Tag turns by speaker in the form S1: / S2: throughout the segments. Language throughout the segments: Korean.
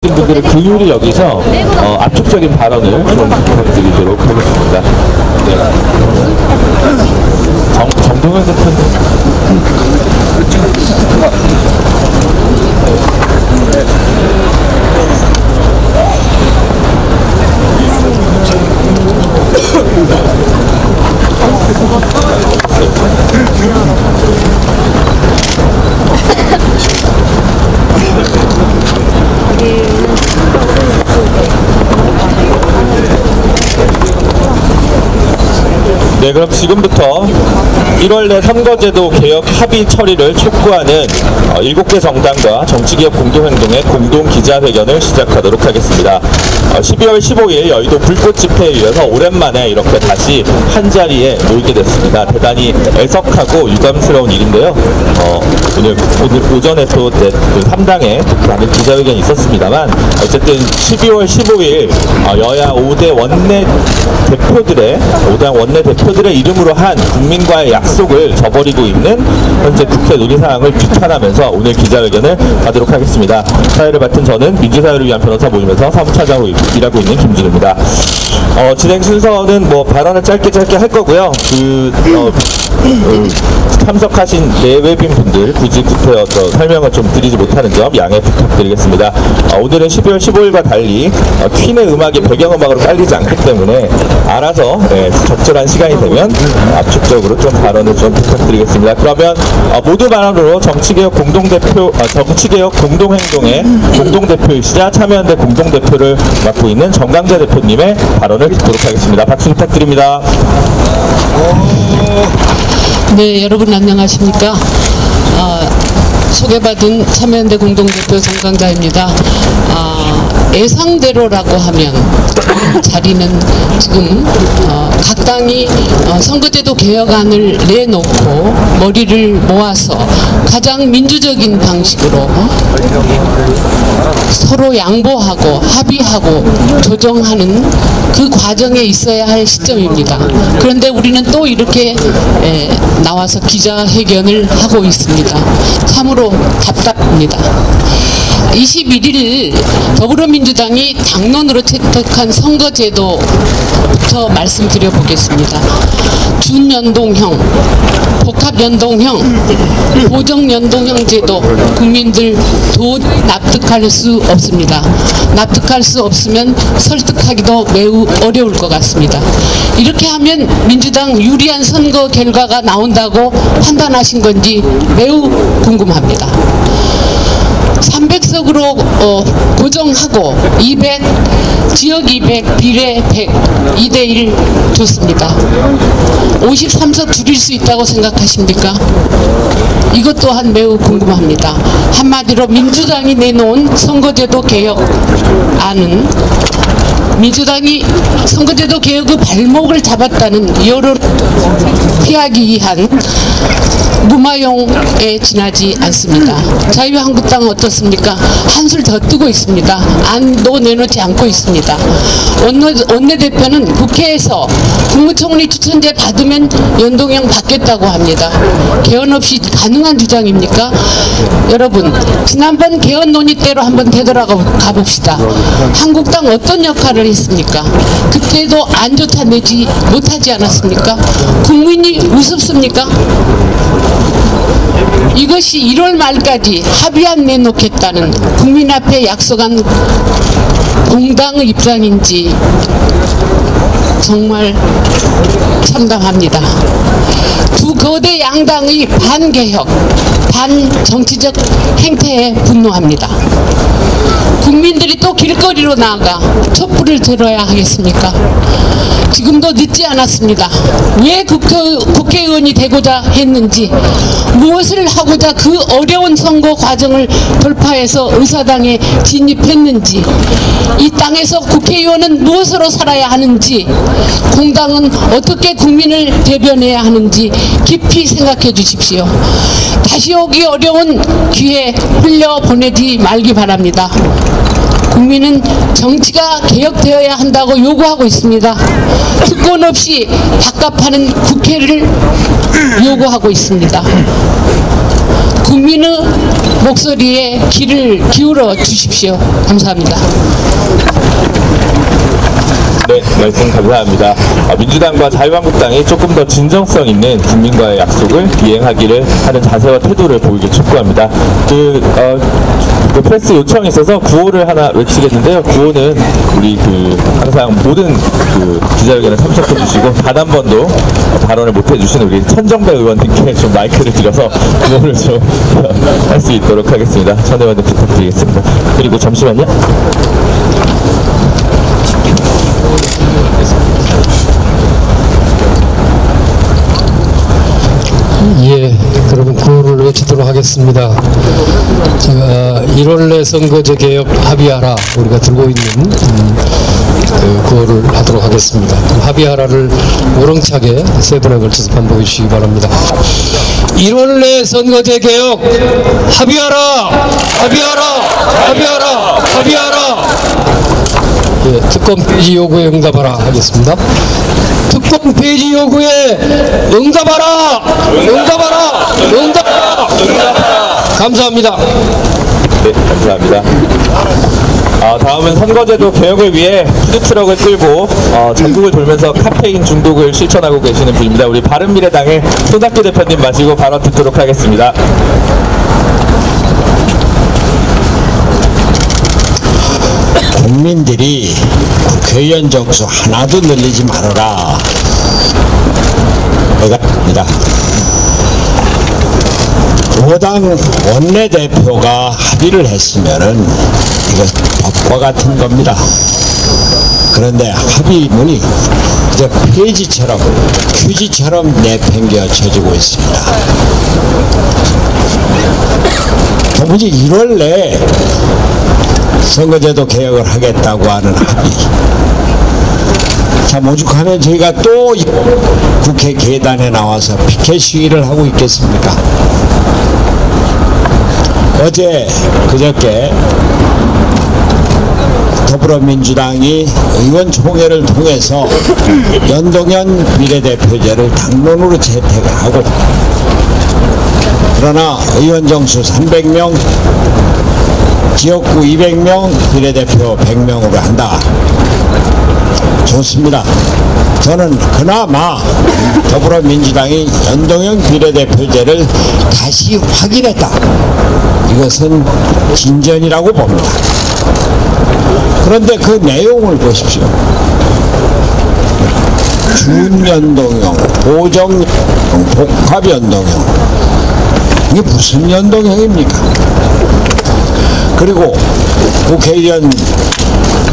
S1: 분들의 긍휼히 여기서 압축적인 발언을 좀 부탁드리도록 하겠습니다. 네. 정동현 대표님. 네, 그럼 지금부터 1월 내 선거제도 개혁 합의 처리를 촉구하는 7개 정당과 정치개혁 공동행동의 공동기자회견을 시작하도록 하겠습니다. 12월 15일 여의도 불꽃 집회에 이어서 오랜만에 이렇게 다시 한자리에 모이게 됐습니다. 대단히 애석하고 유감스러운 일인데요. 오늘 오전에 또 3당에 많은 기자회견이 있었습니다만 어쨌든 12월 15일 여야 5대 원내대표들의 이름으로 한 국민과의 약속을 저버리고 있는 현재 국회 논의사항을 비판하면서 오늘 기자회견을 하도록 하겠습니다. 사회를 맡은 저는 민주사회를 위한 변호사 모임에서 사무차장으로 일하고 있는 김진우입니다. 진행 순서는 발언을 짧게 할 거고요. 참석하신 내외빈 분들 굳이 구태 설명을 좀 드리지 못하는 점 양해 부탁드리겠습니다. 오늘은 12월 15일과 달리 퀸의 음악이 배경음악으로 깔리지 않기 때문에 알아서 적절한 시간이 되면 압축적으로 좀 발언을 좀 부탁드리겠습니다. 그러면 모두 발언으로 정치개혁 공동행동의 공동대표이시자 참여연대 공동대표를 맡고 있는 정강재 대표님의 발언을 듣도록 하겠습니다. 박수 부탁드립니다.
S2: 네, 여러분 안녕하십니까? 소개받은 참여연대 공동대표 정강자입니다. 예상대로라고 하면 자리는 지금 각 당이 선거제도 개혁안을 내놓고 머리를 모아서 가장 민주적인 방식으로 서로 양보하고 합의하고 조정하는 그 과정에 있어야 할 시점입니다. 그런데 우리는 또 이렇게 나와서 기자회견을 하고 있습니다. 참으로 답답합니다. 21일 더불어민주당이 당론으로 채택한 선거제도부터 말씀드려 보겠습니다. 준연동형, 복합연동형, 보정연동형 제도 국민들 도저히 납득할 수 없습니다. 납득할 수 없으면 설득하기도 매우 어려울 것 같습니다. 이렇게 하면 민주당 유리한 선거 결과가 나온다고 판단하신 건지 매우 궁금합니다. 300석으로 고정하고 200, 지역 200, 비례 100, 2대1 좋습니다. 53석 줄일 수 있다고 생각하십니까? 이것 또한 매우 궁금합니다. 한마디로 민주당이 내놓은 선거제도 개혁안은 민주당이 선거제도 개혁의 발목을 잡았다는 여론을 피하기 위한 무마용에 지나지 않습니다. 자유한국당은 어떻습니까? 한술 더 뜨고 있습니다. 안도 내놓지 않고 있습니다. 원내대표는 국회에서 국무총리 추천제 받으면 연동형 받겠다고 합니다. 개헌 없이 가능한 주장입니까? 여러분, 지난번 개헌 논의 때로 한번 되돌아가 봅시다. 한국당 어떤 역할을 했습니까? 그때도 안 좋다 내지 못하지 않았습니까? 국민이 우습습니까? 이것이 1월 말까지 합의안 내놓겠다는 국민 앞에 약속한 공당의 입장인지 정말 참담합니다. 두 거대 양당의 반개혁, 반정치적 행태에 분노합니다. 국민들이 또 길거리로 나가 촛불을 들어야 하겠습니까? 지금도 늦지 않았습니다. 왜 국회의원이 되고자 했는지, 무엇을 하고자 그 어려운 선거 과정을 돌파해서 의사당에 진입했는지, 이 땅에서 국회의원은 무엇으로 살아야 하는지, 공당은 어떻게 국민을 대변해야 하는지 깊이 생각해 주십시오. 다시 오기 어려운 기회 흘려보내지 말기 바랍니다. 국민은 정치가 개혁되어야 한다고 요구하고 있습니다. 특권 없이 밥값하는 국회를 요구하고 있습니다. 국민의 목소리에 귀를 기울여 주십시오. 감사합니다.
S1: 네, 말씀 감사합니다. 민주당과 자유한국당이 조금 더 진정성 있는 국민과의 약속을 이행하기를 하는 자세와 태도를 보이길 촉구합니다. 그 프레스 요청이 있어서 구호를 하나 외치겠는데요. 구호는 우리 항상 모든 기자회견에 참석해 주시고 단 한 번도 발언을 못 해주신 우리 천정배 의원님께 좀 마이크를 드려서 구호를 좀 할 수 있도록 하겠습니다. 천 의원님 부탁드리겠습니다. 그리고 잠시만요.
S3: 예, 그러면 구호를 외치도록 하겠습니다. 제가 1월 내 선거제 개혁 합의하라 우리가 들고 있는 그 구호를 하도록 하겠습니다. 합의하라를 우렁차게 세 번에 걸쳐서 반복해 주시기 바랍니다. 1월 내 선거제 개혁 합의하라, 합의하라, 합의하라, 합의하라. 예, 특검 폐지 요구에 응답하라 하겠습니다. 특검 폐지 요구에 응답하라! 응답하라! 응답하라! 감사합니다.
S1: 네, 감사합니다. 다음은 선거제도 개혁을 위해 푸드트럭을 끌고 전국을 돌면서 카페인 중독을 실천하고 계시는 분입니다. 우리 바른미래당의 손학규 대표님 마시고 발언 듣도록 하겠습니다.
S4: 국민들이 국회의원 정수 하나도 늘리지 말아라. 내가 합니다. 5당 원내대표가 합의를 했으면은 이거 법과 같은 겁니다. 그런데 합의문이 이제 폐지처럼 휴지처럼 내팽개쳐지고 있습니다. 도무지 1월 내에 선거제도 개혁을 하겠다고 하는 합의. 자, 오죽하면 저희가 또 국회 계단에 나와서 피켓 시위를 하고 있겠습니까? 어제 그저께 더불어민주당이 의원총회를 통해서 연동형 비례대표제를 당론으로 채택을 하고, 그러나 의원 정수 300명, 지역구 200명, 비례대표 100명으로 한다. 좋습니다. 저는 그나마 더불어민주당이 연동형 비례대표제를 다시 확인했다. 이것은 진전이라고 봅니다. 그런데 그 내용을 보십시오. 준연동형, 보정연동형, 복합연동형. 이게 무슨 연동형입니까? 그리고 국회의원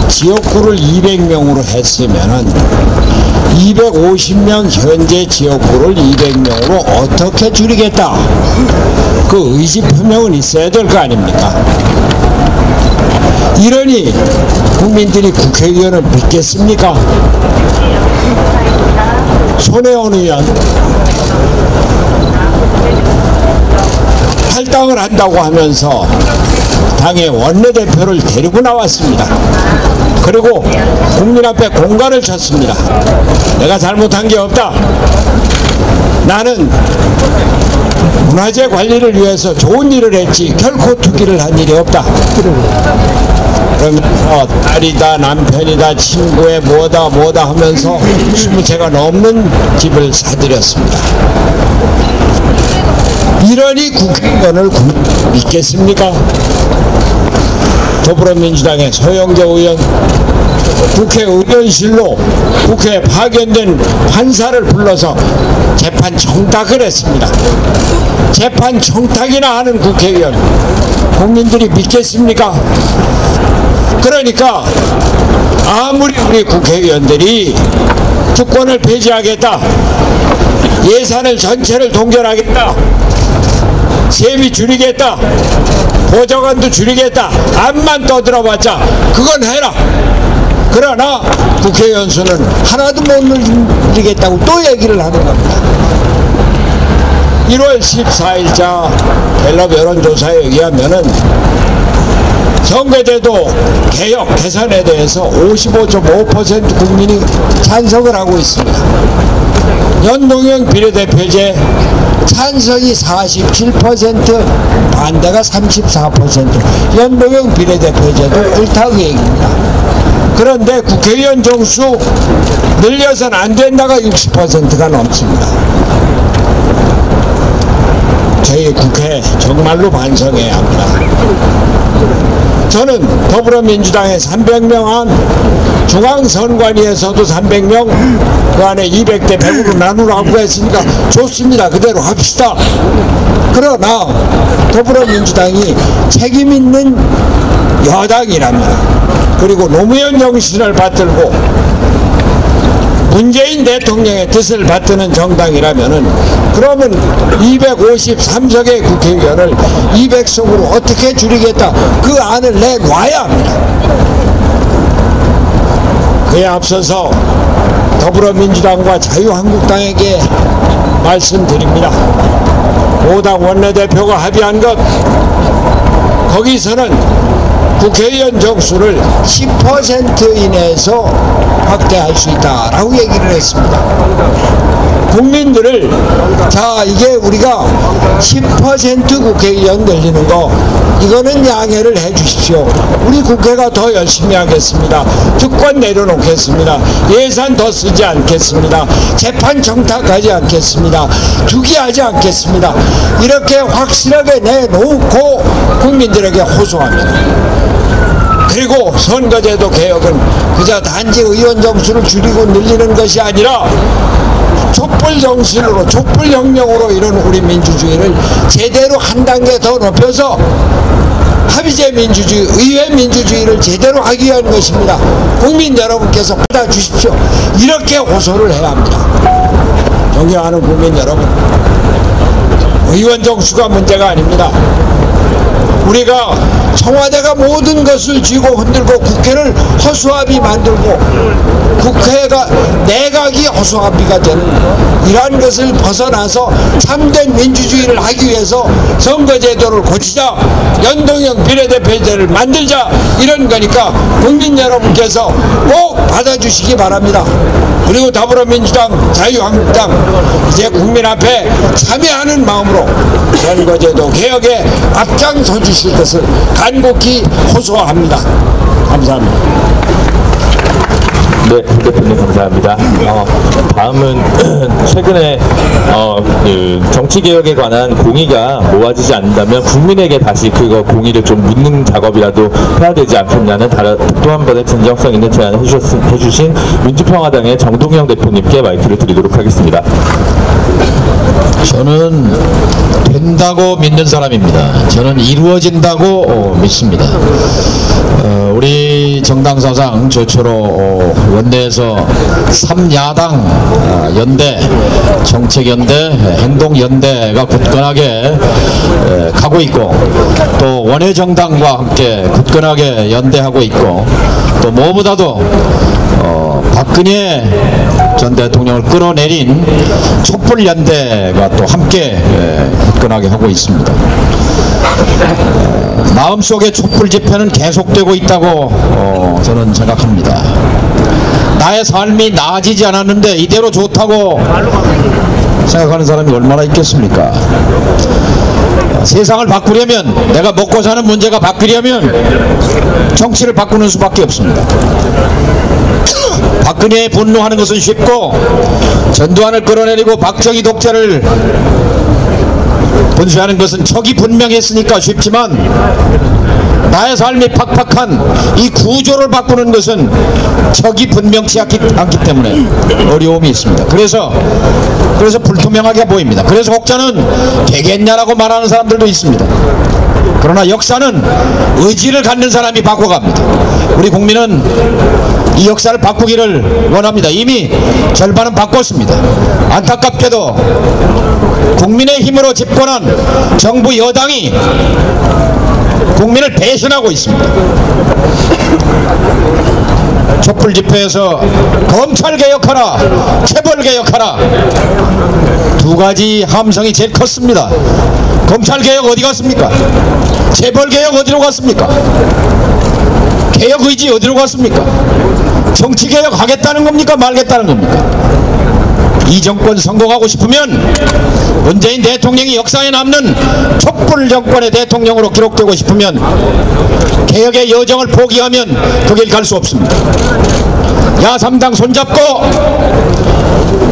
S4: 지역구를 200명으로 했으면은 250명 현재 지역구를 200명으로 어떻게 줄이겠다. 그 의지 표명은 있어야 될 거 아닙니까? 이러니 국민들이 국회의원을 믿겠습니까? 손혜원 의원 탈당을 한다고 하면서 당의 원내대표를 데리고 나왔습니다. 그리고 국민 앞에 공갈을 쳤습니다. 내가 잘못한 게 없다. 나는 문화재 관리를 위해서 좋은 일을 했지 결코 투기를 한 일이 없다. 그러면서 딸이다, 남편이다, 친구의 뭐다 하면서 20채가 넘는 집을 사들였습니다. 이러니 국회의원을 믿겠습니까? 더불어민주당의 소영교 의원, 국회의원실로 국회에 파견된 판사를 불러서 재판 청탁을 했습니다. 재판 청탁이나 하는 국회의원, 국민들이 믿겠습니까? 그러니까 아무리 우리 국회의원들이 특권을 폐지하겠다, 예산을 전체를 동결하겠다, 세비 줄이겠다, 보좌관도 줄이겠다, 암만 떠들어봤자 그건 해라. 그러나 국회의원 수는 하나도 못 늘리겠다고 또 얘기를 하는 겁니다. 1월 14일자 갤럽 여론조사에 의하면은 선거제도 개혁 개선에 대해서 55.5% 국민이 찬성을 하고 있습니다. 연동형 비례대표제 찬성이 47%, 반대가 34%, 연동형 비례대표제도 일타의행입니다. 그런데 국회의원 정수 늘려서는 안 된다가 60%가 넘습니다. 저희 국회 정말로 반성해야 합니다. 저는 더불어민주당의 300명 안, 중앙선관위에서도 300명, 그 안에 200대 100으로 나누라고 했으니까 좋습니다. 그대로 합시다. 그러나 더불어민주당이 책임있는 여당이랍니다. 그리고 노무현 정신을 받들고 문재인 대통령의 뜻을 받드는 정당이라면은, 그러면 253석의 국회의원을 200석으로 어떻게 줄이겠다, 그 안을 내놔야 합니다. 그에 앞서서 더불어민주당과 자유한국당에게 말씀드립니다. 5당 원내대표가 합의한 것, 거기서는 국회의원 정수를 10% 이내에서 확대할 수 있다라고 얘기를 했습니다. 국민들을, 자, 이게 우리가 10% 국회의원 늘리는 거, 이거는 양해를 해 주십시오. 우리 국회가 더 열심히 하겠습니다. 특권 내려놓겠습니다. 예산 더 쓰지 않겠습니다. 재판 청탁하지 않겠습니다. 투기하지 않겠습니다. 이렇게 확실하게 내놓고 국민들에게 호소합니다. 그리고 선거제도 개혁은 그저 단지 의원 정수를 줄이고 늘리는 것이 아니라 촛불 정신으로, 촛불 혁명으로 이런 우리 민주주의를 제대로 한 단계 더 높여서 합의제 민주주의, 의회 민주주의를 제대로 하기 위한 것입니다. 국민 여러분께서 받아주십시오. 이렇게 호소를 해야 합니다. 존경하는 국민 여러분, 의원 정수가 문제가 아닙니다. 우리가 청와대가 모든 것을 쥐고 흔들고 국회를 허수아비 만들고 국회가 내각이 허수아비가 되는 이러한 것을 벗어나서 참된 민주주의를 하기 위해서 선거제도를 고치자, 연동형 비례대표제를 만들자, 이런 거니까 국민 여러분께서 꼭 받아주시기 바랍니다. 그리고 더불어민주당, 자유한국당 이제 국민 앞에 참여하는 마음으로 선거제도 개혁에 앞장서 주실 것을 간곡히 호소합니다. 감사합니다.
S1: 네, 대표님 감사합니다. 다음은 최근에 그 정치개혁에 관한 공의가 모아지지 않는다면 국민에게 다시 그거 공의를 좀 묻는 작업이라도 해야 되지 않겠냐는 또 한 번의 진정성 있는 제안을 해주신 민주평화당의 정동영 대표님께 마이크를 드리도록 하겠습니다.
S5: 저는 된다고 믿는 사람입니다. 저는 이루어진다고 믿습니다. 우리 정당 사상 저초로 원내에서 3야당 연대, 정책연대, 행동연대가 굳건하게 가고 있고, 또 원외정당과 함께 굳건하게 연대하고 있고, 또 무엇보다도 박근혜 전 대통령을 끌어내린 촛불연대가 또 함께 굳건하게 하고 있습니다. 마음속에 촛불 집회는 계속되고 있다고 저는 생각합니다. 나의 삶이 나아지지 않았는데 이대로 좋다고 생각하는 사람이 얼마나 있겠습니까? 세상을 바꾸려면, 내가 먹고 사는 문제가 바뀌려면 정치를 바꾸는 수밖에 없습니다. 박근혜에 분노하는 것은 쉽고, 전두환을 끌어내리고 박정희 독재를 분쇄하는 것은 척이 분명했으니까 쉽지만, 나의 삶이 팍팍한 이 구조를 바꾸는 것은 척이 분명치 않기 때문에 어려움이 있습니다. 그래서 불투명하게 보입니다. 그래서 혹자는 되겠냐라고 말하는 사람들도 있습니다. 그러나 역사는 의지를 갖는 사람이 바꿔갑니다. 우리 국민은 이 역사를 바꾸기를 원합니다. 이미 절반은 바꿨습니다. 안타깝게도 국민의 힘으로 집권한 정부 여당이 국민을 배신하고 있습니다. 촛불 집회에서 검찰 개혁하라, 체벌 개혁하라, 두 가지 함성이 제일 컸습니다. 검찰 개혁 어디 갔습니까? 체벌 개혁 어디로 갔습니까? 개혁 의지 어디로 갔습니까? 정치 개혁 하겠다는 겁니까? 말겠다는 겁니까? 이 정권 성공하고 싶으면 문재인 대통령이 역사에 남는 촛불 정권의 대통령으로 기록되고 싶으면 개혁의 여정을 포기하면 그 길 갈 수 없습니다. 야3당 손잡고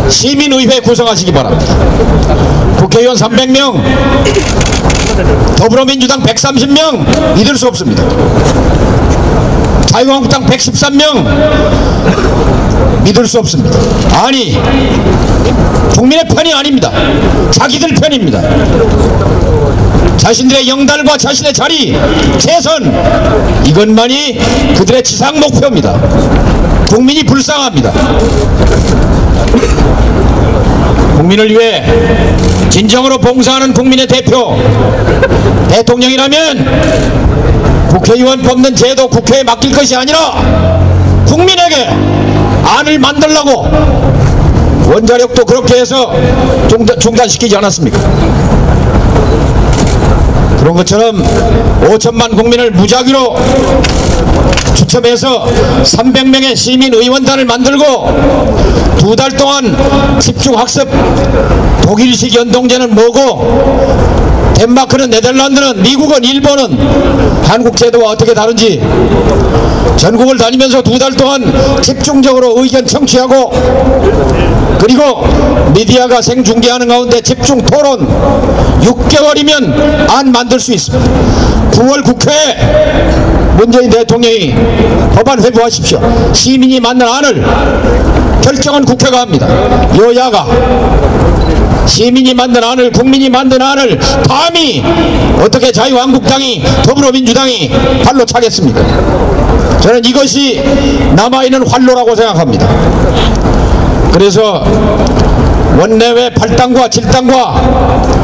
S5: 시민의회 구성하시기 바랍니다. 국회의원 300명, 더불어민주당 130명 믿을 수 없습니다. 자유한국당 113명 믿을 수 없습니다. 아니, 국민의 편이 아닙니다. 자기들 편입니다. 자신들의 영달과 자신의 자리, 재선, 이것만이 그들의 지상 목표입니다. 국민이 불쌍합니다. 국민을 위해 진정으로 봉사하는 국민의 대표, 대통령이라면 국회의원 뽑는 제도 국회에 맡길 것이 아니라 국민에게 안을 만들라고 원자력도 그렇게 해서 중단시키지 않았습니까? 그런 것처럼 5천만 국민을 무작위로 추첨해서 300명의 시민의원단을 만들고 2달 동안 집중학습, 독일식 연동제는 뭐고 덴마크는 네덜란드는 미국은 일본은 한국 제도와 어떻게 다른지 전국을 다니면서 2달 동안 집중적으로 의견 청취하고 그리고 미디어가 생중계하는 가운데 집중 토론 6개월이면 안 만들 수 있습니다. 9월 국회에 문재인 대통령이 법안 회부하십시오. 시민이 만든 안을 결정은 국회가 합니다. 여야가 시민이 만든 안을, 국민이 만든 안을 감히 어떻게 자유한국당이, 더불어민주당이 발로 차겠습니까? 저는 이것이 남아있는 활로라고 생각합니다. 그래서 원내외 8당과 7당과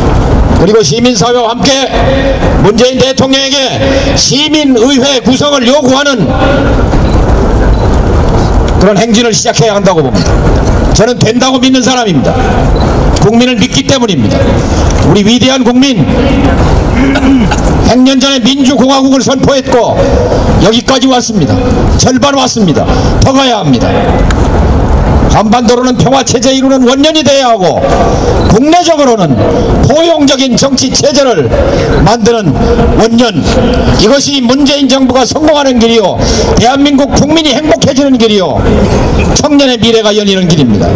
S5: 그리고 시민사회와 함께 문재인 대통령에게 시민의회 구성을 요구하는 그런 행진을 시작해야 한다고 봅니다. 저는 된다고 믿는 사람입니다. 국민을 믿기 때문입니다. 우리 위대한 국민, 100년 전에 민주공화국을 선포했고 여기까지 왔습니다. 절반 왔습니다. 더 가야 합니다. 한반도로는 평화체제 이루는 원년이 돼야 하고 국내적으로는 포용적인 정치체제를 만드는 원년, 이것이 문재인 정부가 성공하는 길이요, 대한민국 국민이 행복해지는 길이요, 청년의 미래가 열리는 길입니다.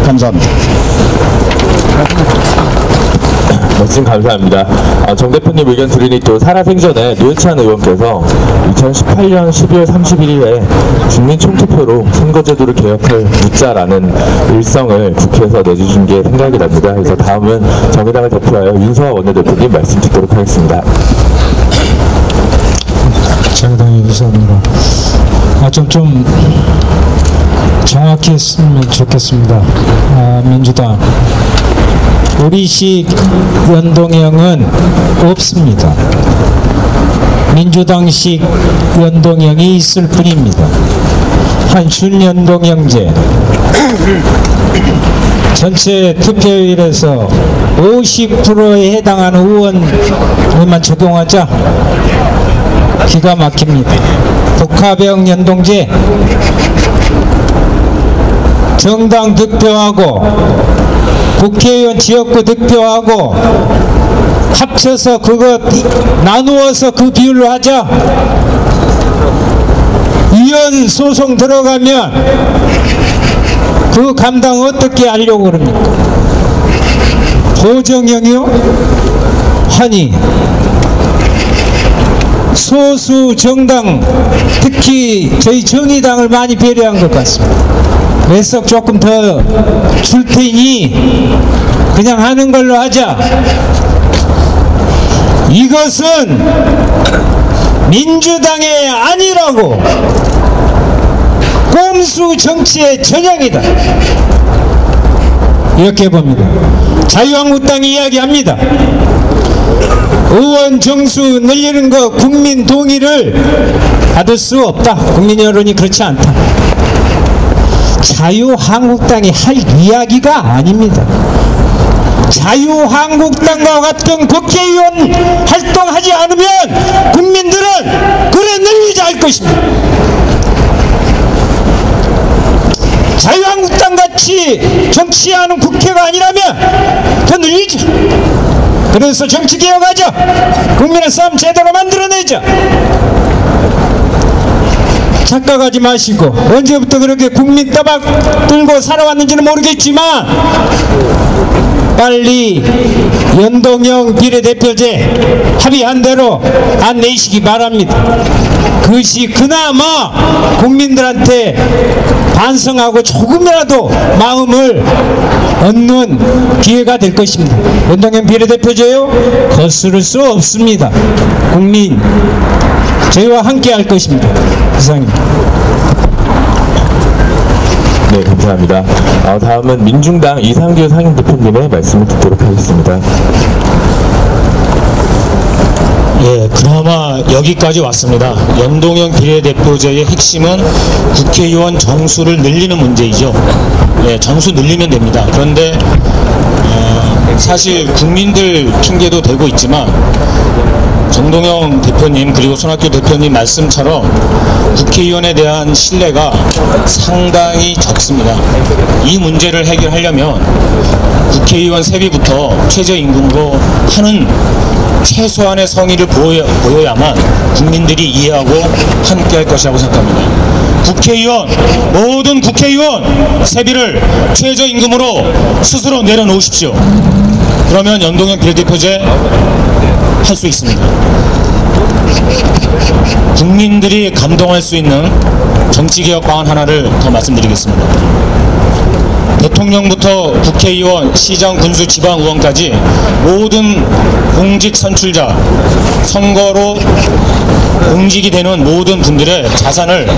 S5: 감사합니다.
S1: 말씀 감사합니다. 정 대표님 의견 들으니 또 살아생전에 노회찬 의원께서 2018년 12월 31일에 국민 총투표로 선거제도를 개혁할 묻자라는 일성을 국회에서 내주신 게 생각이 납니다. 그래서 다음은 정의당을 대표하여 윤소아 원내대표님 말씀 듣도록 하겠습니다.
S6: 정의당의 유소아입니다. 좀 정확히 했으면 좋겠습니다. 민주당 우리식 연동형은 없습니다. 민주당식 연동형이 있을 뿐입니다. 한 준연동형제, 전체 투표율에서 50%에 해당하는 의원만 적용하자 기가 막힙니다. 복합형 연동제, 정당 득표하고 국회의원 지역구 득표하고 합쳐서 그거 나누어서 그 비율로 하자. 이혼 소송 들어가면 그 감당 어떻게 하려고 그럽니까? 보정형이요? 아니, 소수 정당, 특히 저희 정의당을 많이 배려한 것 같습니다. 몇 석 조금 더 줄 테니 그냥 하는 걸로 하자. 이것은 민주당의 아니라고, 꼼수 정치의 전형이다, 이렇게 봅니다. 자유한국당이 이야기합니다. 의원 정수 늘리는 거 국민 동의를 받을 수 없다. 국민 여론이 그렇지 않다. 자유한국당이 할 이야기가 아닙니다. 자유한국당과 같은 국회의원 활동하지 않으면 국민들은 그래 늘리자 할 것입니다. 자유한국당 같이 정치하는 국회가 아니라면 더 늘리죠. 그래서 정치개혁하자. 국민의 싸움 제대로 만들어내자. 착각하지 마시고, 언제부터 그렇게 국민 따박 들고 살아왔는지는 모르겠지만 빨리 연동형 비례대표제 합의한 대로 안 내시기 바랍니다. 그것이 그나마 국민들한테 반성하고 조금이라도 마음을 얻는 기회가 될 것입니다. 연동형 비례대표제요, 거스를 수 없습니다. 국민 저희와 함께 할 것입니다. 이상입니다.
S1: 네, 감사합니다. 다음은 민중당 이상규 상임대표님의 말씀을 듣도록 하겠습니다.
S7: 예, 그나마 여기까지 왔습니다. 연동형 비례대표제의 핵심은 국회의원 정수를 늘리는 문제이죠. 예, 정수 늘리면 됩니다. 그런데 사실 국민들 핑계도 대고 있지만 정동영 대표님 그리고 손학규 대표님 말씀처럼 국회의원에 대한 신뢰가 상당히 적습니다. 이 문제를 해결하려면 국회의원 세비부터 최저임금으로 하는 최소한의 성의를 보여야만 국민들이 이해하고 함께할 것이라고 생각합니다. 국회의원, 모든 국회의원 세비를 최저임금으로 스스로 내려놓으십시오. 그러면 연동형 비례대표제 할 수 있습니다. 국민들이 감동할 수 있는 정치개혁 방안 하나를 더 말씀드리겠습니다. 대통령부터 국회의원, 시장, 군수, 지방의원까지 모든 공직 선출자, 선거로 공직이 되는 모든 분들의 자산을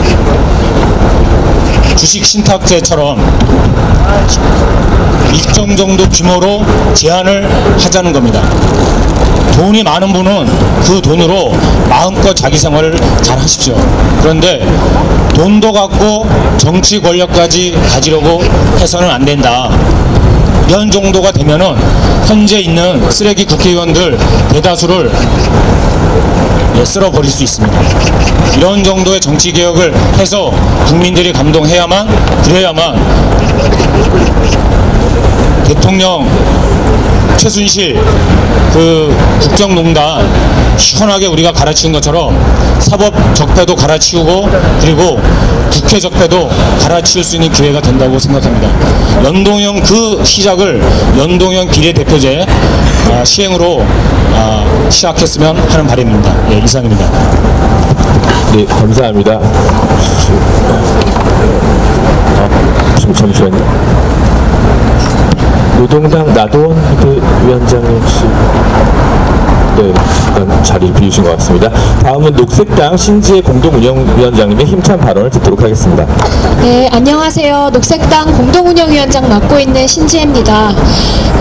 S7: 주식 신탁제처럼 일정 정도 규모로 제한을 하자는 겁니다. 돈이 많은 분은 그 돈으로 마음껏 자기 생활을 잘 하십시오. 그런데 돈도 갖고 정치 권력까지 가지려고 해서는 안 된다. 이런 정도가 되면은 현재 있는 쓰레기 국회의원들 대다수를 쓸어버릴 수 있습니다. 이런 정도의 정치개혁을 해서 국민들이 감동해야만, 그래야만 대통령 최순실 그 국정농단 시원하게 우리가 갈아치운 것처럼 사법 적폐도 갈아치우고 그리고 국회 적폐도 갈아치울 수 있는 기회가 된다고 생각합니다. 연동형 그 시작을 연동형 비례대표제 시행으로 시작했으면 하는 바람입니다. 예, 이상입니다.
S1: 네, 감사합니다. 잠시만요. 노동당 나도원 위원장님 혹시 잠깐 자리를 비우신 것 같습니다. 다음은 녹색당 신지혜 공동운영위원장님의 힘찬 발언을 듣도록 하겠습니다.
S8: 네, 안녕하세요. 녹색당 공동운영위원장 맡고 있는 신지혜입니다.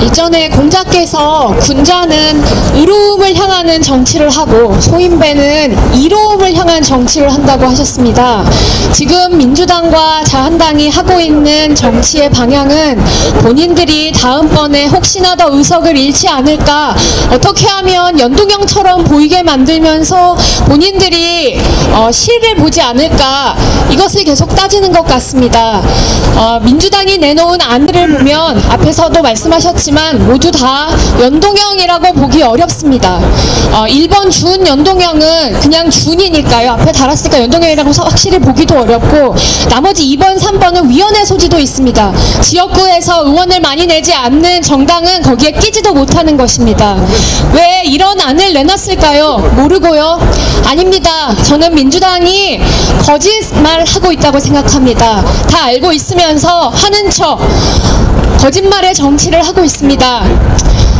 S8: 이전에 공자께서 군자는 의로움을 향하는 정치를 하고 소인배는 이로움을 향한 정치를 한다고 하셨습니다. 지금 민주당과 자한당이 하고 있는 정치의 방향은 본인들이 다음번에 혹시나 더 의석을 잃지 않을까, 어떻게 하면 연동형처럼 보이게 만들면서 본인들이 실을 보지 않을까, 이것을 계속 따지는 것 같습니다. 민주당이 내놓은 안들을 보면 앞에서도 말씀하셨지만 모두 다 연동형이라고 보기 어렵습니다. 1번 준 연동형은 그냥 준이니까요. 앞에 달았으니까 연동형이라고 확실히 보기도 어렵고, 나머지 2번, 3번은 위헌의 소지도 있습니다. 지역구에서 의원을 많이 내지 않는 정당은 거기에 끼지도 못하는 것입니다. 왜 이런 안을 내놨을까요? 모르고요? 아닙니다. 저는 민주당이 거짓말하고 있다고 생각합니다. 다 알고 있으면서 하는 척 거짓말의 정치를 하고 있습니다.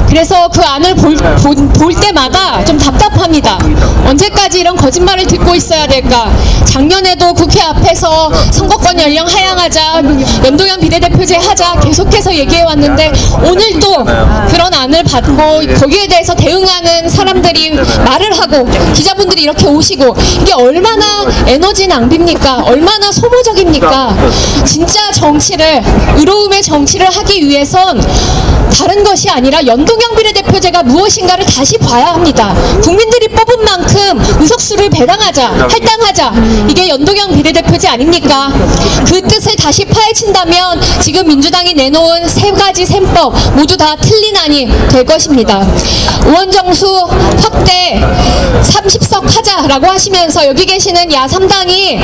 S8: 그래서 그 안을 볼 때마다 좀 답답합니다. 언제까지 이런 거짓말을 듣고 있어야 될까? 작년에도 국회 앞에서 선거권 연령 하향하자, 연동형 비례대표제 하자 계속해서 얘기해왔는데 오늘도 그런 안을 받고 거기에 대해서 대응하는 사람들이 말을 하고 기자분들이 이렇게 오시고, 이게 얼마나 에너지 낭비입니까? 얼마나 소모적입니까? 진짜 정치를, 의로움의 정치를 하기 위해선 다른 것이 아니라 연동형 비례대표제가 무엇인가를 다시 봐야 합니다. 국민들이 뽑은 만큼 의석수를 배당하자, 할당하자, 이게 연동형 비례대표 비례대표제 아닙니까? 그 뜻을 다시 파헤친다면 지금 민주당이 내놓은 세 가지 셈법 모두 다 틀린 안이 될 것입니다. 의원정수 확대 30석 하자라고 하시면서 여기 계시는 야3당이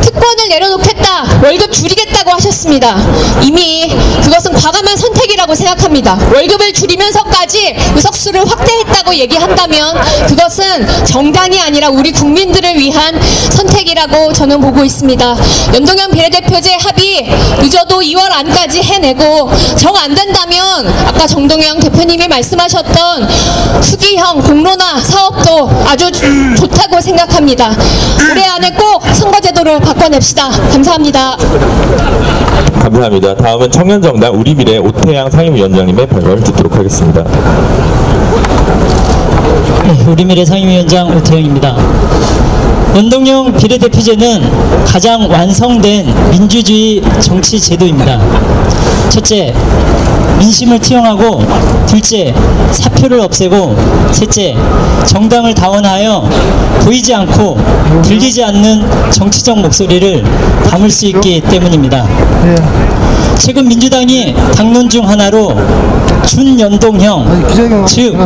S8: 특권을 내려놓겠다, 월급 줄이겠다고 하셨습니다. 이미 그것은 과감한 선택이라고 생각합니다. 월급을 줄이면서까지 의석수를 확대했다고 얘기한다면 그것은 정당이 아니라 우리 국민들을 위한 선택이라고 저는 보고 있습니다. 연동형 비례대표제 합의 늦어도 2월 안까지 해내고 정 안 된다면 아까 정동영 대표님이 말씀하셨던 수기형 공론화 사업도 아주 좋다고 생각합니다. 올해 안에 꼭 선거제도를 바꿔냅시다. 감사합니다.
S1: 감사합니다. 다음은 청년정당 우리미래 오태양 상임위원장님의 발언을 듣도록 하겠습니다.
S9: 네, 우리미래 상임위원장 오태영입니다. 연동형 비례대표제는 가장 완성된 민주주의 정치 제도입니다. 첫째, 민심을 투영하고, 둘째, 사표를 없애고, 셋째, 정당을 다원하여 보이지 않고 들리지 않는 정치적 목소리를 담을 수 있기 때문입니다. 최근 민주당이 당론 중 하나로 준연동형, 즉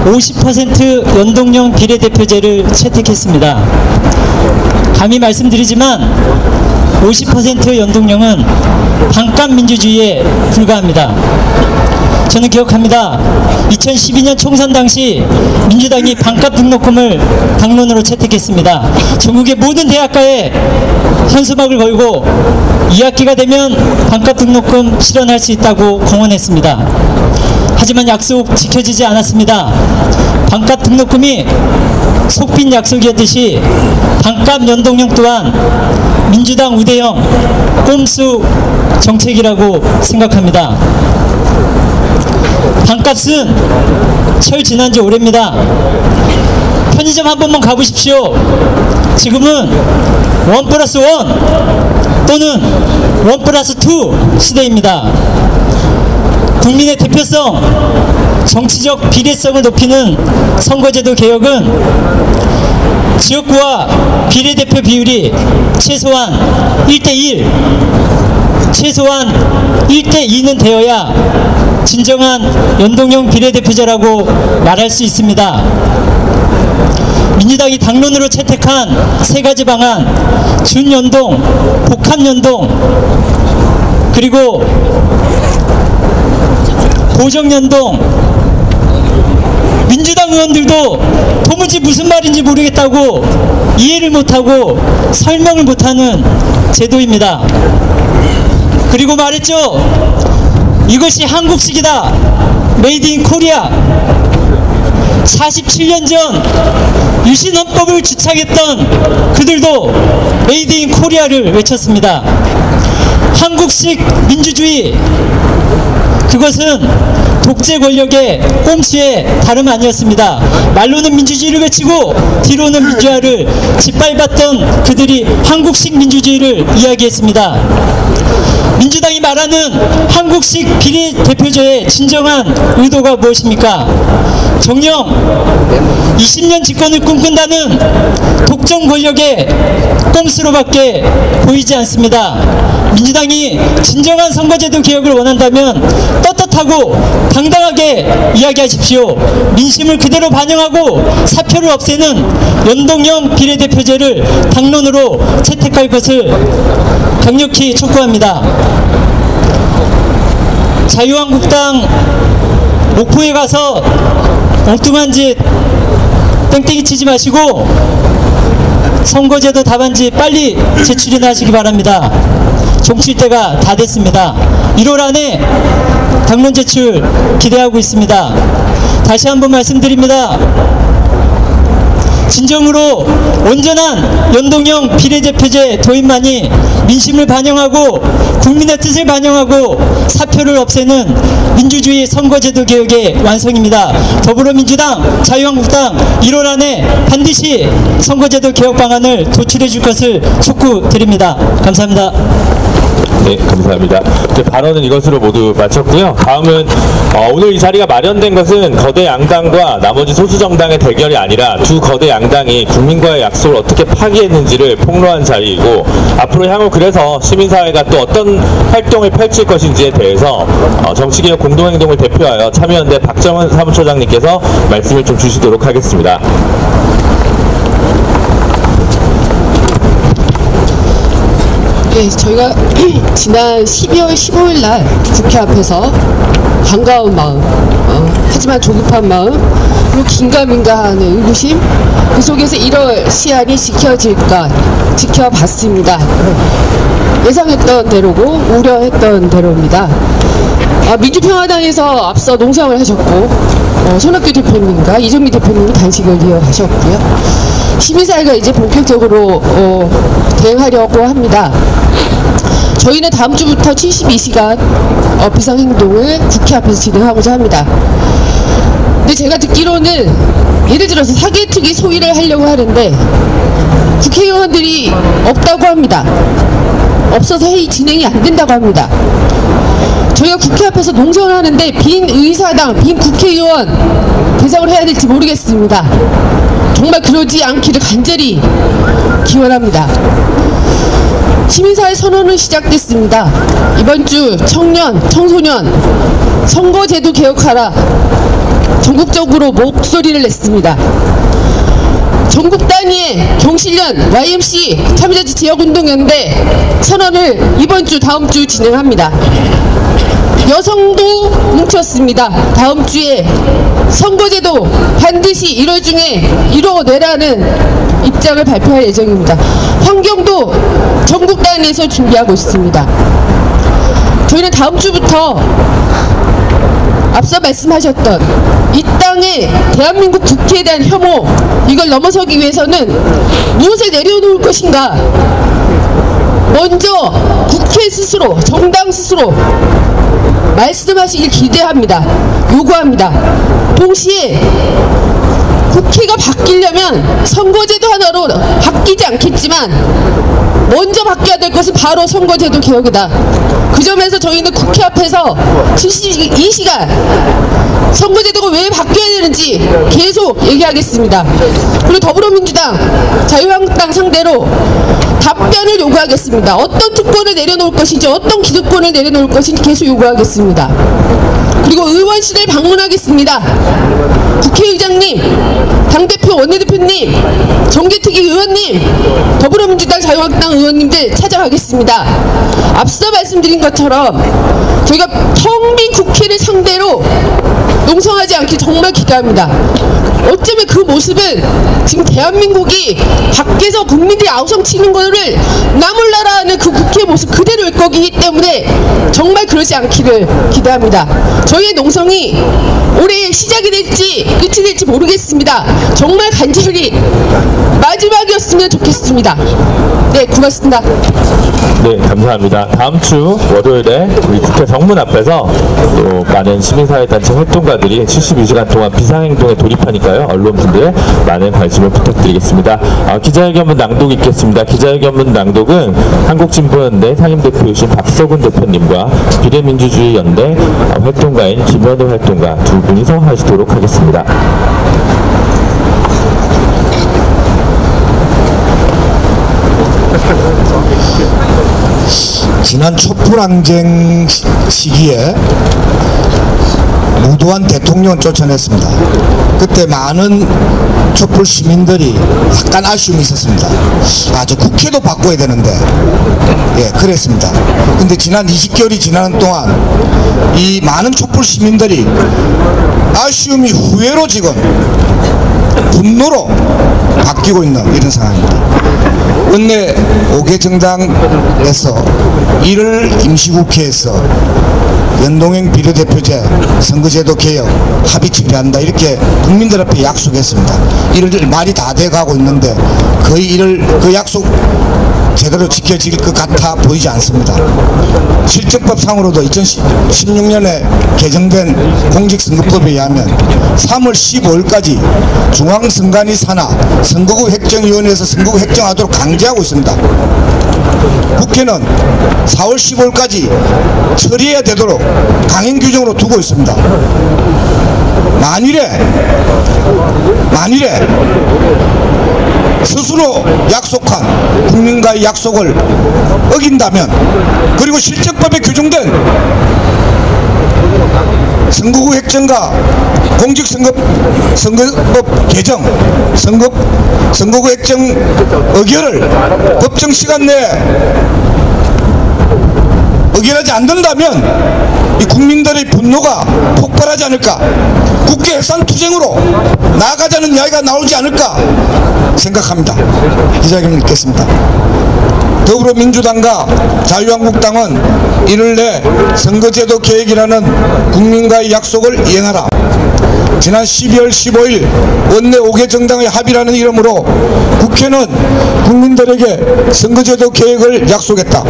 S9: 50% 연동형 비례대표제를 채택했습니다. 감히 말씀드리지만 50% 연동형은 반값 민주주의에 불과합니다. 저는 기억합니다. 2012년 총선 당시 민주당이 반값 등록금을 당론으로 채택했습니다. 전국의 모든 대학가에 현수막을 걸고 2학기가 되면 반값 등록금 실현할 수 있다고 공언했습니다. 하지만 약속 지켜지지 않았습니다. 반값 등록금이 속빈 약속이었듯이 반값 연동형 또한 민주당 우대형 꼼수 정책이라고 생각합니다. 반값은 철 지난 지 오래입니다. 편의점 한 번만 가보십시오. 지금은 1+1 또는 1+2 시대입니다. 국민의 대표성, 정치적 비례성을 높이는 선거제도 개혁은 지역구와 비례대표 비율이 최소한 1:1, 최소한 1:2는 되어야 진정한 연동형 비례대표제라고 말할 수 있습니다. 민주당이 당론으로 채택한 세 가지 방안, 준연동, 복합연동, 그리고 고정연동, 민주당 의원들도 도무지 무슨 말인지 모르겠다고 이해를 못하고 설명을 못하는 제도입니다. 그리고 말했죠. 이것이 한국식이다. 메이드 인 코리아. 47년 전 유신헌법을 주창했던 그들도 메이드 인 코리아를 외쳤습니다. 한국식 민주주의, 그것은 독재 권력의 꼼수에 다름 아니었습니다. 말로는 민주주의를 외치고 뒤로는 민주화를 짓밟았던 그들이 한국식 민주주의를 이야기했습니다. 민주당이 말하는 한국식 비례대표제의 진정한 의도가 무엇입니까? 정녕 20년 집권을 꿈꾼다는 독점 권력의 꼼수로밖에 보이지 않습니다. 민주당이 진정한 선거제도 개혁을 원한다면 떳떳하고 당당하게 이야기하십시오. 민심을 그대로 반영하고 사표를 없애는 연동형 비례대표제를 당론으로 채택할 것을 강력히 촉구합니다. 자유한국당 목포에 가서 엉뚱한 짓 땡땡이 치지 마시고 선거제도 답안지 빨리 제출이나 하시기 바랍니다. 종칠 때가 다 됐습니다. 1월 안에 당론 제출 기대하고 있습니다. 다시 한번 말씀드립니다. 진정으로 온전한 연동형 비례대표제 도입만이 민심을 반영하고 국민의 뜻을 반영하고 사표를 없애는 민주주의 선거제도 개혁의 완성입니다. 더불어민주당, 자유한국당 1월 안에 반드시 선거제도 개혁 방안을 도출해 줄 것을 촉구드립니다. 감사합니다.
S1: 네, 감사합니다. 발언은 이것으로 모두 마쳤고요. 다음은 오늘 이 자리가 마련된 것은 거대 양당과 나머지 소수 정당의 대결이 아니라 두 거대 양당이 국민과의 약속을 어떻게 파기했는지를 폭로한 자리이고, 앞으로 향후 그래서 시민사회가 또 어떤 활동을 펼칠 것인지에 대해서 정치개혁 공동행동을 대표하여 참여연대 박정은 사무처장님께서 말씀을 좀 주시도록 하겠습니다.
S2: 네, 저희가 지난 12월 15일 날 국회 앞에서 반가운 마음, 하지만 조급한 마음, 그리고 긴가민가하는 의구심, 그 속에서 1월 시한이 지켜질까 지켜봤습니다. 예상했던 대로고 우려했던 대로입니다. 민주평화당에서 앞서 농성을 하셨고, 손학규 대표님과 이정미 대표님이 단식을 이어가셨고요. 시민사회가 이제 본격적으로 대응하려고 합니다. 저희는 다음 주부터 72시간 비상행동을 국회 앞에서 진행하고자 합니다. 근데 제가 듣기로는 예를 들어서 사개특위 소위를 하려고 하는데 국회의원들이 없다고 합니다. 없어서 회의 진행이 안 된다고 합니다. 저희가 국회 앞에서 농성을 하는데 빈 의사당, 빈 국회의원 대상으로 해야 될지 모르겠습니다. 정말 그러지 않기를 간절히 기원합니다. 시민사회 선언은 시작됐습니다. 이번 주 청년, 청소년 선거제도 개혁하라 전국적으로 목소리를 냈습니다. 전국 단위의 경실련 YMC 참여자치 지역운동연대 선언을 이번 주 다음 주 진행합니다. 여성도 뭉쳤습니다. 다음 주에 선거제도 반드시 1월 중에 이뤄내라는 입장을 발표할 예정입니다. 환경도 전국 단위에서 준비하고 있습니다. 저희는 다음 주부터 앞서 말씀하셨던 이 땅의 대한민국 국회에 대한 혐오, 이걸 넘어서기 위해서는 무엇을 내려놓을 것인가, 먼저 국회 스스로, 정당 스스로 말씀하시길 기대합니다. 요구합니다. 동시에 국회가 바뀌려면 선거제도 하나로 바뀌지 않겠지만 먼저 바뀌어야 될 것은 바로 선거제도 개혁이다. 그 점에서 저희는 국회 앞에서 72시간 선거제도가 왜 바뀌어야 되는지 계속 얘기하겠습니다. 그리고 더불어민주당, 자유한국당 상대로 답변을 요구하겠습니다. 어떤 특권을 내려놓을 것인지, 어떤 기득권을 내려놓을 것인지 계속 요구하겠습니다. 그리고 의원실을 방문하겠습니다. 국회의장님, 당대표, 원내대표님, 정개특위 의원님, 더불어민주당, 자유한국당 의원님들 찾아가겠습니다. 앞서 말씀드린 것처럼 저희가 텅 빈 국회를 상대로 농성하지 않길 정말 기대합니다. 어쩌면 그 모습은 지금 대한민국이 밖에서 국민들이 아우성 치는 거를 나몰라라 하는 그 국회 모습 그대로일 거기 때문에 정말 그러지 않기를 기대합니다. 저희의 농성이 올해 시작이 될지 끝이 될지 모르겠습니다. 정말 간절히 마지막이었으면 좋겠습니다. 네, 고맙습니다.
S1: 네, 감사합니다. 다음 주 월요일에 우리 국회 정문 앞에서 또 많은 시민사회단체 활동가들이 72시간 동안 비상행동에 돌입하니까요. 언론분들 많은 관심을 부탁드리겠습니다. 기자회견문 낭독 있겠습니다. 기자회견문 낭독은 한국진보연대 상임대표이신 박서군 대표님과 비례민주주의연대 활동가인 김현우 활동가 두 분이서 하시도록 하겠습니다.
S5: 지난 촛불항쟁 시기에 무도한 대통령을 쫓아냈습니다. 그때 많은 촛불 시민들이 약간 아쉬움이 있었습니다. 저 국회도 바꿔야 되는데, 그랬습니다. 근데 지난 20개월이 지나는 동안 이 많은 촛불 시민들이 아쉬움이 후회로 지금 분노로 바뀌고 있는 이런 상황입니다. 원내 5개 정당에서 1월 임시국회에서 연동형 비례대표제 선거제도 개혁 합의 집회한다 이렇게 국민들 앞에 약속했습니다. 이를 말이 다 돼가고 있는데 거의 그 약속 제대로 지켜질 것 같아 보이지 않습니다. 실정법상으로도 2016년에 개정된 공직선거법에 의하면 3월 15일까지 중앙선관위 산하 선거구 획정위원회에서 선거구 획정하도록 강제하고 있습니다. 국회는 4월 15일까지 처리해야 되도록 강행 규정으로 두고 있습니다. 만일에 스스로 약속한 국민과의 약속을 어긴다면, 그리고 실정법에 규정된 선거구 획정과 공직선거법 개정, 선거구 획정 의결을 법정 시간 내에 의결하지 않는다면 이 국민들의 분노가 폭발하지 않을까, 국회 예산 투쟁으로 나아가자는 이야기가 나오지 않을까 생각합니다. 기자회견을 읽겠습니다. 더불어민주당과 자유한국당은 이를 내 선거제도 개혁이라는 국민과의 약속을 이행하라. 지난 12월 15일 원내 5개 정당의 합의라는 이름으로 국회는 국민들에게 선거제도 개혁을 약속했다.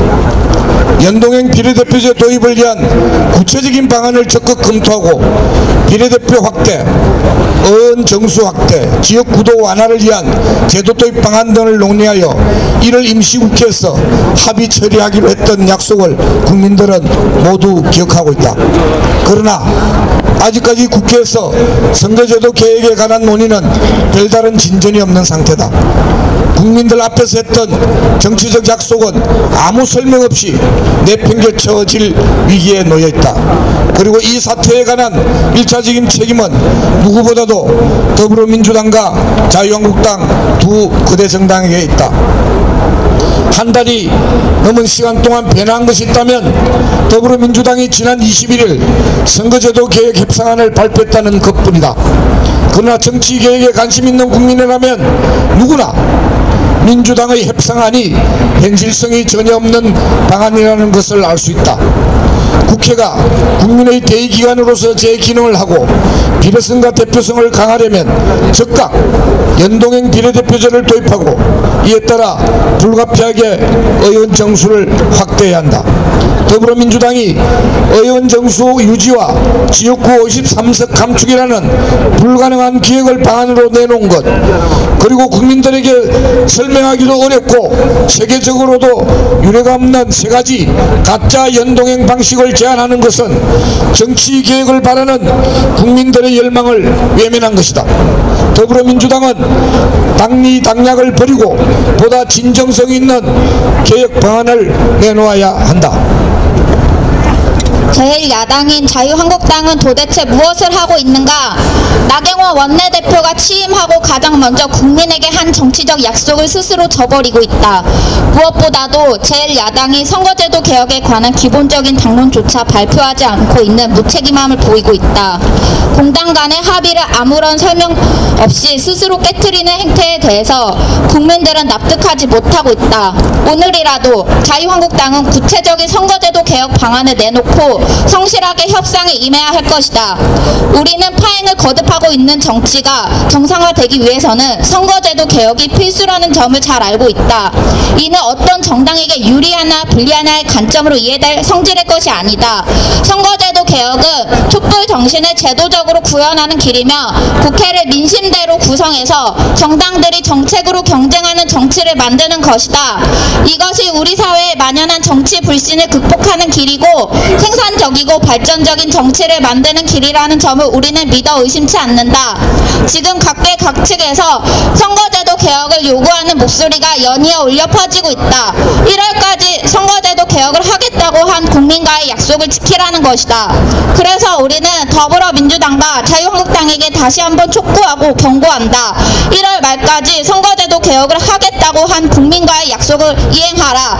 S5: 연동형 비례대표제 도입을 위한 구체적인 방안을 적극 검토하고 비례대표 확대, 의원 정수 확대, 지역구도 완화를 위한 제도 도입 방안 등을 논의하여 1월 임시국회에서 합의 처리하기로 했던 약속을 국민들은 모두 기억하고 있다. 그러나 아직까지 국회에서 선거제도 개혁에 관한 논의는 별다른 진전이 없는 상태다. 국민들 앞에서 했던 정치적 약속은 아무 설명 없이 내팽개쳐질 위기에 놓여 있다. 그리고 이 사태에 관한 1차적인 책임은 누구보다도 더불어민주당과 자유한국당 두 거대 정당에게 있다. 한 달이 넘은 시간 동안 변한 것이 있다면 더불어민주당이 지난 21일 선거제도 개혁 협상안을 발표했다는 것뿐이다. 그러나 정치개혁에 관심 있는 국민이라면 누구나 민주당의 협상안이 현실성이 전혀 없는 방안이라는 것을 알 수 있다. 국회가 국민의 대의기관으로서 제 기능을 하고 비례성과 대표성을 강화하려면 즉각 연동형 비례대표제를 도입하고 이에 따라 불가피하게 의원 정수를 확대해야 한다. 더불어민주당이 의원 정수 유지와 지역구 53석 감축이라는 불가능한 기획을 방안으로 내놓은 것, 그리고 국민들에게 설명하기도 어렵고 세계적으로도 유례가 없는 세 가지 가짜 연동형 방식을 제안하는 것은 정치개혁을 바라는 국민들의 열망을 외면한 것이다. 더불어민주당은 당리 당략을 버리고 보다 진정성 있는 개혁 방안을 내놓아야 한다.
S10: 제1야당인 자유한국당은 도대체 무엇을 하고 있는가? 나경원 원내대표가 취임하고 가장 먼저 국민에게 한 정치적 약속을 스스로 저버리고 있다. 무엇보다도 제1야당이 선거제도 개혁에 관한 기본적인 당론조차 발표하지 않고 있는 무책임함을 보이고 있다. 공당 간의 합의를 아무런 설명 없이 스스로 깨트리는 행태에 대해서 국민들은 납득하지 못하고 있다. 오늘이라도 자유한국당은 구체적인 선거제도 개혁 방안을 내놓고 성실하게 협상에 임해야 할 것이다. 우리는 파행을 거듭하고 있는 정치가 정상화되기 위해서는 선거제도 개혁이 필수라는 점을 잘 알고 있다. 이는 어떤 정당에게 유리하나 불리하나의 관점으로 이해될 성질의 것이 아니다. 선거제도 개혁은 촛불 정신을 제도적으로 구현하는 길이며 국회를 민심대로 구성해서 정당들이 정책으로 경쟁하는 정치를 만드는 것이다. 이것이 우리 사회에 만연한 정치 불신을 극복하는 길이고 생산적이고 발전적인 정치를 만드는 길이라는 점을 우리는 믿어 의심치 않는다. 지금 각계각측에서 선거제도 개혁을 요구하는 목소리가 연이어 울려 퍼지고 있다. 1월까지 선거제도 개혁을 하겠다고 한 국민과의 약속을 지키라는 것이다. 그래서 우리는 더불어민주당과 자유한국당에게 다시 한번 촉구하고 경고한다. 1월 말까지 선거제도 개혁을 하겠다고 한 국민과의 약속을 이행하라.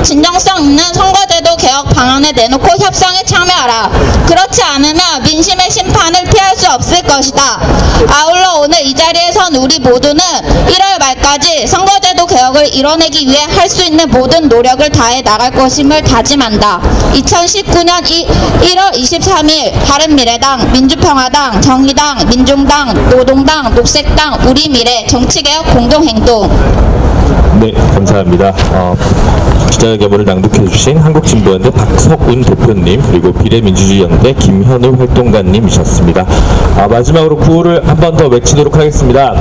S10: 진정성 있는 선거제도 개혁 방안을 내놓고 협상에 참여하라. 그렇지 않으면 민심의 심판을 피할 수 없을 것이다. 아울러 오늘 이 자리에선 우리 모두는 1월 말까지 선거제도 개혁을 이뤄내기 위해 할 수 있는 모든 노력을 다해 나갈 것임을 다짐한다. 2019년 1월 23일 바른미래당, 민주평화당, 정의당, 민중당, 노동당, 녹색당, 우리미래 정치개혁 공동행동.
S1: 네, 감사합니다. 기자회견문을 낭독해 주신 한국진보연대 박석운 대표님, 그리고 비례민주주의연대 김현우 활동가님이셨습니다. 마지막으로 구호를 한 번 더 외치도록 하겠습니다.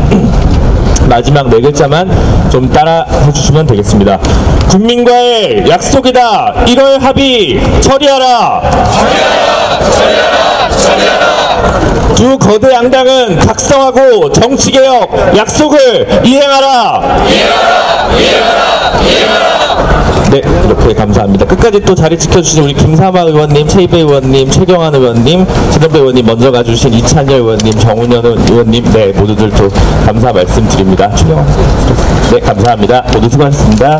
S1: 마지막 네 글자만 좀 따라 해주시면 되겠습니다. 국민과의 약속이다. 1월 합의 처리하라. 두 거대 양당은 각성하고 정치개혁 약속을 이행하라. 네, 이렇게 감사합니다. 끝까지 또 자리 지켜주신 우리 김사마 의원님, 최이배 의원님, 최경환 의원님, 최덕배 의원님 먼저 가주신 이찬열 의원님, 정운현 의원님, 네, 모두들 또 감사 말씀드립니다. 최경환. 네, 감사합니다. 모두 수고하셨습니다.